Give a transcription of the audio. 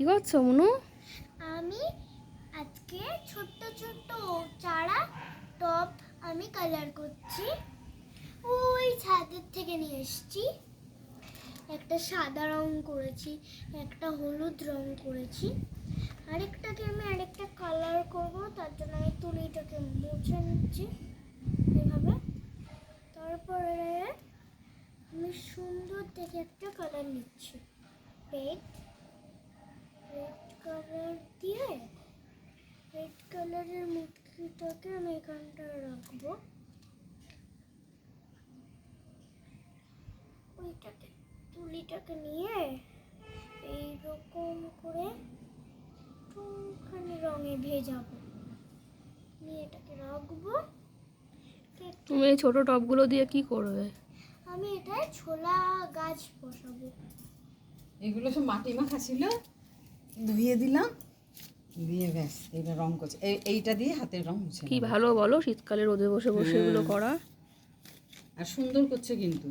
কি করছো মনু? আমি আজকে ছোট্ট ছোট্ট চারা টব আমি কালার করছি। ওই ছাদের থেকে নিয়ে এসেছি। একটা সাদা রং করেছি, একটা হলুদ রং করেছি, আরেকটাকে আমি আরেকটা কালার করব। তার জন্য আমি তুলিটাকে মুছে নিচ্ছি এইভাবে। তারপরে আমি সুন্দর দেখে একটা কালার নিচ্ছি, রেড কালার দিয়ে রেড কালারের মুটকিটাকে আমি এখানটায় রাখবো। ওইটাকে তুলিটাকে নিয়ে এইরকম করে একটুখানি রঙে ভেজাবো, নিয়ে এটাকে রাখবো। তুমি এই ছোট টবগুলো দিয়ে কি করবে? আমি এটায় ছোলা গাছ বসাবো। এগুলো সব মাটি মাখা ছিল, ধুয়ে দিলাম, দিয়ে ব্যাস এইটা রং করছে। এইটা দিয়ে হাতের রং মুছে কি নেবো। ভালো বলো শীতকালে রোদে বসে বসে এগুলো করা। আর সুন্দর করছে কিন্তু।